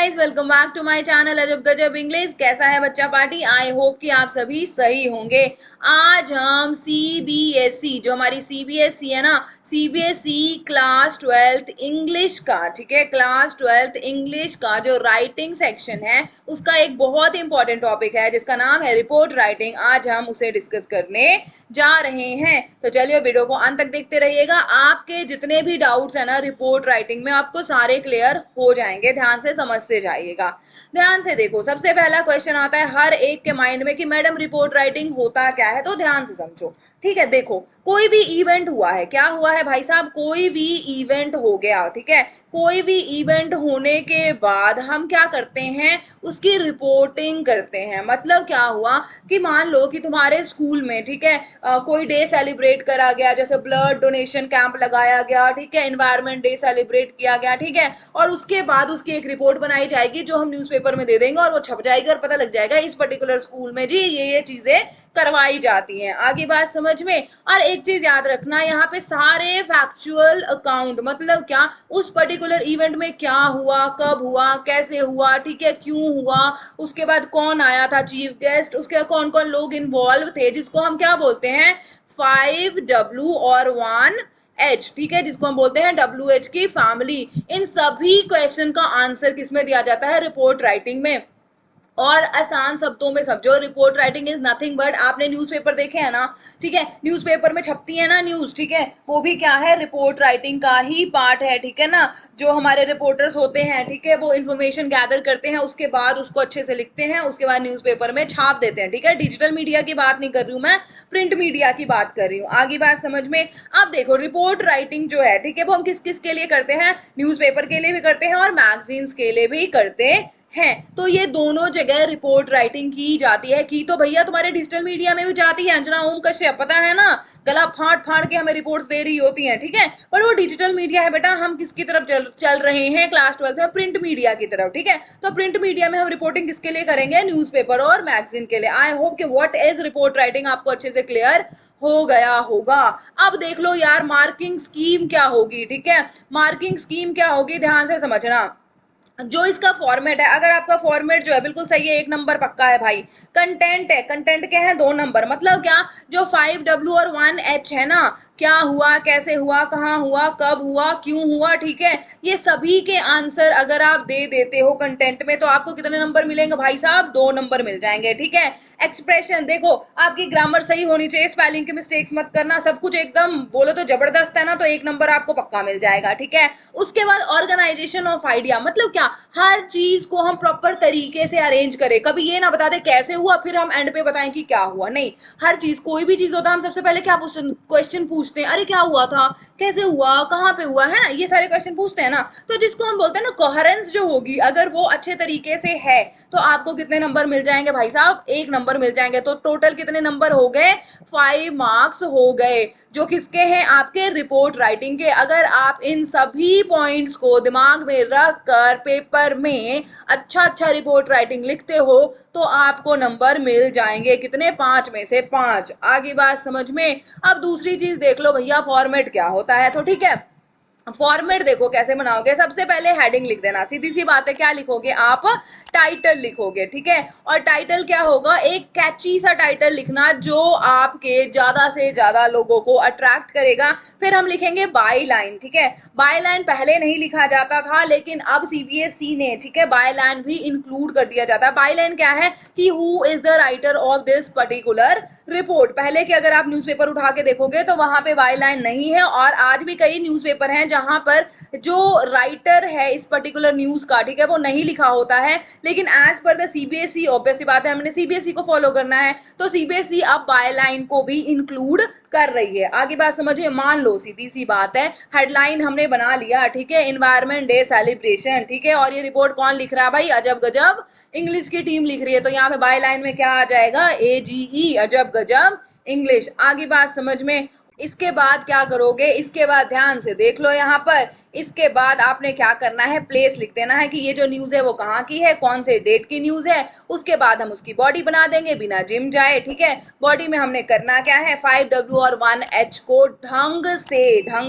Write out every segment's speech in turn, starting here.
Guys, welcome back to my channel Ajab Gajab English. कैसा है बच्चा पार्टी? आई होप कि आप सभी सही होंगे। आज हम सीबीएसई, जो हमारी सीबीएसई है ना, सीबीएसई क्लास 12th इंग्लिश का, ठीक है, क्लास 12th इंग्लिश का जो राइटिंग सेक्शन है उसका एक बहुत इंपॉर्टेंट टॉपिक है जिसका नाम है रिपोर्ट राइटिंग। आज हम उसे डिस्कस करने जा रहे हैं, तो चलिए वीडियो को अंत तक देखते रहिएगा। आपके जितने भी डाउट्स है ना रिपोर्ट राइटिंग में, आपको सारे क्लियर हो जाएंगे। ध्यान से समझते जाइएगा। ध्यान से देखो, सबसे पहला क्वेश्चन आता है हर एक के माइंड में कि मैडम रिपोर्ट राइटिंग होता क्या है, तो ध्यान से समझो। ठीक है, देखो, कोई भी इवेंट हुआ है, क्या हुआ है भाई साहब, कोई भी इवेंट हो गया, ठीक है, कोई भी इवेंट होने के बाद हम क्या करते हैं, उसकी रिपोर्टिंग करते हैं। मतलब क्या हुआ कि मान लो कि तुम्हारे स्कूल में, ठीक है, कोई डे सेलिब्रेट करा गया, जैसे ब्लड डोनेशन कैंप लगाया गया, ठीक है, एनवायरमेंट डे सेलिब्रेट किया गया, ठीक है, और उसके बाद उसकी एक रिपोर्ट बनाई जाएगी जो हम न्यूज़पेपर में दे देंगे और वो छप जाएगी और पता लग जाएगा इस पर्टिकुलर स्कूल में जी ये चीजें करवाई जाती हैं। आगे बात समझ में? और एक चीज याद रखना, यहाँ पे सारे फैक्चुअल अकाउंट, मतलब क्या, उस पर्टिकुलर इवेंट में क्या हुआ, कब हुआ, कैसे हुआ, ठीक है, क्यों हुआ, उसके बाद कौन आया था चीफ गेस्ट, उसके कौन कौन लोग इन्वॉल्व थे, जिसको हम क्या बोलते हैं, 5W और 1H, ठीक है, जिसको हम बोलते हैं WH की फैमिली। इन सभी क्वेश्चन का आंसर किसमें दिया जाता है, रिपोर्ट राइटिंग में। और आसान शब्दों में समझो, report writing is nothing but, आपने न्यूज़पेपर देखे हैं ना, ठीक है, न्यूज़पेपर में छपती है ना न्यूज़, ठीक है, वो भी क्या है, रिपोर्ट राइटिंग का ही पार्ट है, ठीक है ना। जो हमारे रिपोर्टर्स होते हैं, ठीक है, वो इन्फॉर्मेशन गैदर करते हैं, उसके बाद उसको अच्छे से लिखते हैं, उसके बाद न्यूज़पेपर में छाप देते हैं, ठीक है। डिजिटल मीडिया की बात नहीं कर रही हूँ मैं, प्रिंट मीडिया की बात कर रही हूँ। आगे बात समझ में? अब देखो, रिपोर्ट राइटिंग जो है, ठीक है, वो हम किस किस के लिए करते हैं, न्यूज़पेपर के लिए भी करते हैं और मैगजीन्स के लिए भी करते हैं। तो ये दोनों जगह रिपोर्ट राइटिंग की जाती है। की तो भैया तुम्हारे डिजिटल मीडिया में भी जाती है, अंजना ओम कश्यप, पता है ना, गला फाड़ फाड़ के हमें रिपोर्ट्स दे रही होती हैं, ठीक है, पर वो डिजिटल मीडिया है बेटा। हम किसकी तरफ चल रहे हैं क्लास 12 में, प्रिंट मीडिया की तरफ, ठीक है। तो प्रिंट मीडिया में हम रिपोर्टिंग किसके लिए करेंगे, न्यूज़पेपर और मैगजीन के लिए। आई होप कि व्हाट इज रिपोर्ट राइटिंग आपको अच्छे से क्लियर हो गया होगा। अब देख लो यार, मार्किंग स्कीम क्या होगी, ठीक है, मार्किंग स्कीम क्या होगी, ध्यान से समझना। जो इसका फॉर्मेट है, अगर आपका फॉर्मेट जो है बिल्कुल सही है, 1 नंबर पक्का है भाई। कंटेंट है, कंटेंट के हैं 2 नंबर, मतलब क्या, जो 5W और 1H है ना, क्या हुआ, कैसे हुआ, कहाँ हुआ, कब हुआ, क्यों हुआ, ठीक है, ये सभी के आंसर अगर आप दे देते हो कंटेंट में, तो आपको कितने नंबर मिलेंगे भाई साहब, 2 नंबर मिल जाएंगे, ठीक है। एक्सप्रेशन देखो, आपकी ग्रामर सही होनी चाहिए, स्पेलिंग के मिस्टेक्स मत करना, सब कुछ एकदम बोलो तो जबरदस्त है ना, तो 1 नंबर आपको पक्का मिल जाएगा, ठीक है। उसके बाद ऑर्गेनाइजेशन ऑफ आइडिया, मतलब क्या, हर चीज को हम प्रॉपर तरीके से अरेंज करें। कभी ये ना बता दे कैसे हुआ फिर हम एंड पे बताएं कि क्या हुआ, नहीं। हर चीज, कोई भी चीज होता है, हम सबसे पहले क्या क्वेश्चन पूछते हैं, अरे क्या हुआ था, कैसे हुआ, कहाँ पे हुआ, है ना, ये सारे क्वेश्चन पूछते हैं ना। तो जिसको हम बोलते हैं ना कोहेरेंस जो होगी, अगर वो अच्छे तरीके से है, तो आपको कितने नंबर मिल जाएंगे भाई साहब, 1 नंबर मिल जाएंगे। तो टोटल कितने नंबर हो गए, 5 मार्क्स हो गए, जो किसके हैं, आपके रिपोर्ट राइटिंग के। अगर आप इन सभी पॉइंट्स को दिमाग में रख कर पेपर में अच्छा अच्छा रिपोर्ट राइटिंग लिखते हो, तो आपको नंबर मिल जाएंगे कितने, 5 में से 5। आगे बात समझ में? अब दूसरी चीज देख लो भैया, फॉर्मेट क्या होता है, तो ठीक है, फॉर्मेट देखो कैसे बनाओगे। सबसे पहले हेडिंग लिख देना, सीधी सी बात है, क्या लिखोगे आप, टाइटल लिखोगे, ठीक है। और टाइटल क्या होगा, एक कैची सा टाइटल लिखना जो आपके ज्यादा से ज्यादा लोगों को अट्रैक्ट करेगा। फिर हम लिखेंगे बाई लाइन, ठीक है। बाई लाइन पहले नहीं लिखा जाता था, लेकिन अब सीबीएसई ने, ठीक है, बाई लाइन भी इंक्लूड कर दिया जाता है। बाई लाइन क्या है कि who is the writer of this particular report. पहले के अगर आप न्यूज़पेपर उठा के देखोगे तो वहां पे बाई लाइन नहीं है, और आज भी कई न्यूज़पेपर हैं जहां पर जो राइटर है इस पर्टिकुलर न्यूज का, ठीक है, वो नहीं लिखा होता है। लेकिन as per the CBSE, obvious सी बात है, हमने सीबीएसई को फॉलो करना है, तो सीबीएसई अब बाय लाइन को भी इंक्लूड कर रही है। आगे बात समझिए, मान लो सीधी सी बात है, हेडलाइन हमने बना लिया, ठीक है, एनवायरमेंट डे सेलिब्रेशन, ठीक है, और ये रिपोर्ट कौन लिख रहा है भाई, अजब गजब इंग्लिश की टीम लिख रही है। तो यहाँ पे बाय लाइन में क्या आ जाएगा, AGE, अजब गजब इंग्लिश। आगे बात समझ में? इसके बाद क्या करोगे, इसके बाद ध्यान से देख लो, यहाँ पर इसके बाद आपने क्या करना है, प्लेस लिख देना है कि ये जो न्यूज है वो कहाँ की है, कौन से डेट की न्यूज है। उसके बाद हम उसकी बॉडी बना देंगे बिना जिम जाए, ठीक है। बॉडी में हमने करना क्या है, 5W और 1H को ढंग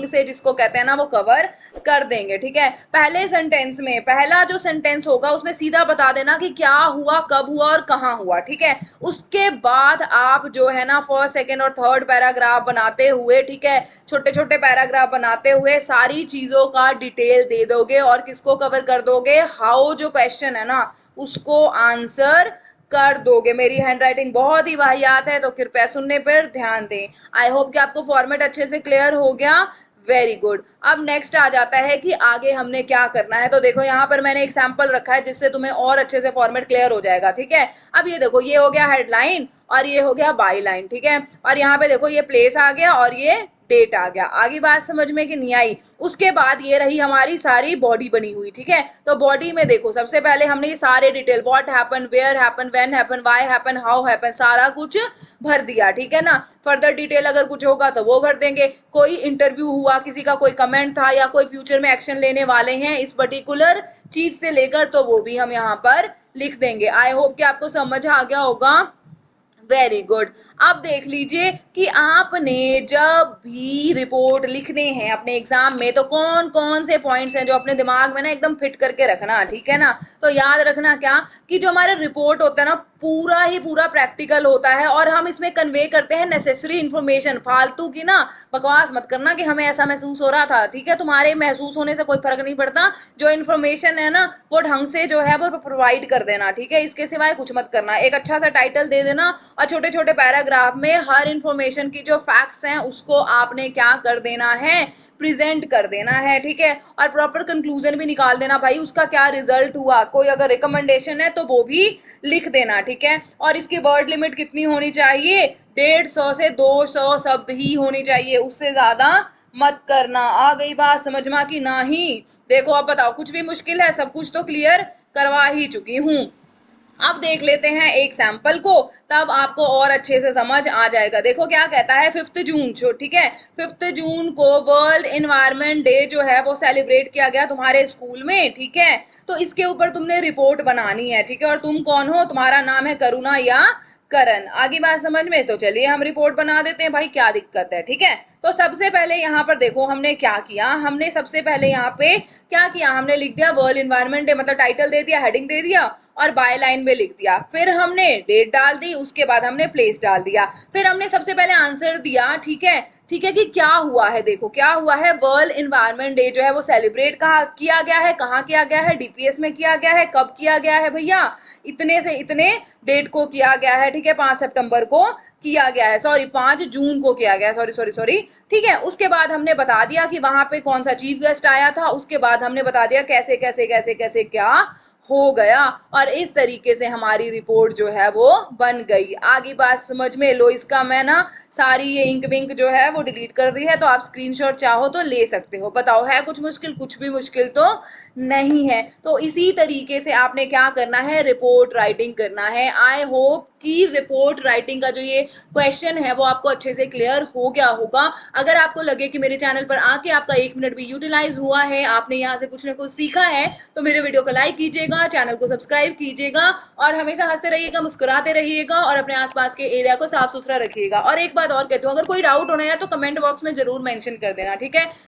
से जिसको कहते हैं ना वो कवर कर देंगे, ठीक है। पहले सेंटेंस में पहला जो सेंटेंस होगा उसमें सीधा बता देना कि क्या हुआ, कब हुआ और कहाँ हुआ, ठीक है। उसके बाद आप जो है ना फर्स्ट, सेकंड और थर्ड पैराग्राफ बनाते हुए, ठीक है, छोटे छोटे पैराग्राफ बनाते हुए सारी चीजों का डिटेल दे दोगे और किसको कवर कर दोगे, हाउ जो क्वेश्चन है ना उसको आंसर कर दोगे। मेरी हैंडराइटिंग बहुत ही वाहियात है तो कृपया सुनने पर ध्यान दें। आई होप कि आपको फॉर्मेट अच्छे से क्लियर हो गया। Very good. अब नेक्स्ट आ जाता है कि आगे हमने क्या करना है। तो देखो यहाँ पर मैंने एक सैंपल रखा है जिससे तुम्हें और अच्छे से फॉर्मेट क्लियर हो जाएगा, ठीक है। अब ये देखो, ये हो गया हेडलाइन और ये हो गया बाई लाइन, ठीक है। और यहाँ पे देखो ये प्लेस आ गया और ये डेट आ गया। आगे बात समझ में कि नहीं आई। उसके बाद ये रही हमारी सारी बॉडी बनी हुई, ठीक है। तो बॉडी में देखो सबसे पहले हमने ये सारे detail, what happen, where happen, when happen, why happen, how happen, सारा कुछ भर दिया, ठीक है ना। फर्दर डिटेल अगर कुछ होगा तो वो भर देंगे। कोई इंटरव्यू हुआ, किसी का कोई कमेंट था या कोई फ्यूचर में एक्शन लेने वाले हैं इस पर्टिकुलर चीज से लेकर, तो वो भी हम यहाँ पर लिख देंगे। आई होप कि आपको समझ आ गया होगा। Very good. अब देख लीजिए कि आपने जब भी रिपोर्ट लिखने हैं अपने एग्जाम में तो कौन कौन से पॉइंट्स हैं जो अपने दिमाग में ना एकदम फिट करके रखना, ठीक है ना। तो याद रखना क्या कि जो हमारा रिपोर्ट होता है ना पूरा ही पूरा प्रैक्टिकल होता है और हम इसमें कन्वे करते हैं नेसेसरी इन्फॉर्मेशन। फालतू की ना बकवास मत करना कि हमें ऐसा महसूस हो रहा था, ठीक है। तुम्हारे महसूस होने से कोई फर्क नहीं पड़ता। जो इन्फॉर्मेशन है ना वो ढंग से जो है वो प्रोवाइड कर देना, ठीक है। इसके सिवाय कुछ मत करना। एक अच्छा सा टाइटल दे देना और छोटे छोटे पैराग्राफ में हर इंफॉर्मेशन की जो फैक्ट्स हैं उसको आपने क्या कर देना है, प्रेजेंट कर देना है, ठीक है। और प्रॉपर कंक्लूजन भी निकाल देना भाई, उसका क्या रिजल्ट हुआ। कोई अगर रिकमेंडेशन है तो वो भी लिख देना, ठीक है। और इसकी वर्ड लिमिट कितनी होनी चाहिए, 150 से 200 शब्द ही होनी चाहिए, उससे ज्यादा मत करना। आ गई बात समझ में कि नहीं। देखो अब बताओ, कुछ भी मुश्किल है, सब कुछ तो क्लियर करवा ही चुकी हूं। अब देख लेते हैं एक सैंपल को, तब आपको और अच्छे से समझ आ जाएगा। देखो क्या कहता है, 5 जून जो, ठीक है, 5 जून को वर्ल्ड एनवायरनमेंट डे जो है वो सेलिब्रेट किया गया तुम्हारे स्कूल में, ठीक है। तो इसके ऊपर तुमने रिपोर्ट बनानी है, ठीक है। और तुम कौन हो, तुम्हारा नाम है करुणा या करण। आगे बात समझ में, तो चलिए हम रिपोर्ट बना देते हैं भाई, क्या दिक्कत है, ठीक है। तो सबसे पहले यहाँ पर देखो हमने क्या किया, हमने सबसे पहले यहाँ पे क्या किया, हमने लिख दिया वर्ल्ड एनवायरनमेंट डे, मतलब टाइटल दे दिया, हेडिंग दे दिया और बाय लाइन में लिख दिया। फिर हमने डेट डाल दी, उसके बाद हमने प्लेस डाल दिया। फिर हमने सबसे पहले आंसर दिया, ठीक है, ठीक है, कि क्या हुआ है। देखो क्या हुआ है, वर्ल्ड एनवायरनमेंट डे जो है वो सेलिब्रेट कहाँ किया गया है, कहाँ किया गया है, डीपीएस में किया गया है, कब किया गया है भैया, इतने से इतने डेट को किया गया है, ठीक है, 5 सितंबर को किया गया है, सॉरी 5 जून को किया गया है, सॉरी सॉरी सॉरी, ठीक है। उसके बाद हमने बता दिया कि वहां पे कौन सा चीफ गेस्ट आया था, उसके बाद हमने बता दिया कैसे कैसे कैसे कैसे क्या हो गया। और इस तरीके से हमारी रिपोर्ट जो है वो बन गई। आगे बात समझ में लो। इसका मैं ना सारी ये इंक विंक जो है वो डिलीट कर दी है, तो आप स्क्रीनशॉट चाहो तो ले सकते हो। बताओ है कुछ मुश्किल, कुछ भी मुश्किल तो नहीं है। तो इसी तरीके से आपने क्या करना है, रिपोर्ट राइटिंग करना है। आई होप कि रिपोर्ट राइटिंग का जो ये क्वेश्चन है वो आपको अच्छे से क्लियर हो गया होगा। अगर आपको लगे कि मेरे चैनल पर आके आपका 1 मिनट भी यूटिलाइज हुआ है, आपने यहाँ से कुछ ना कुछ सीखा है, तो मेरे वीडियो को लाइक कीजिएगा, चैनल को सब्सक्राइब कीजिएगा और हमेशा हंसते रहिएगा, मुस्कुराते रहिएगा और अपने आसपास के एरिया को साफ सुथरा रखिएगा। और एक बात और कहती हूँ, अगर कोई डाउट होना है तो कमेंट बॉक्स में जरूर मेंशन कर देना, ठीक है।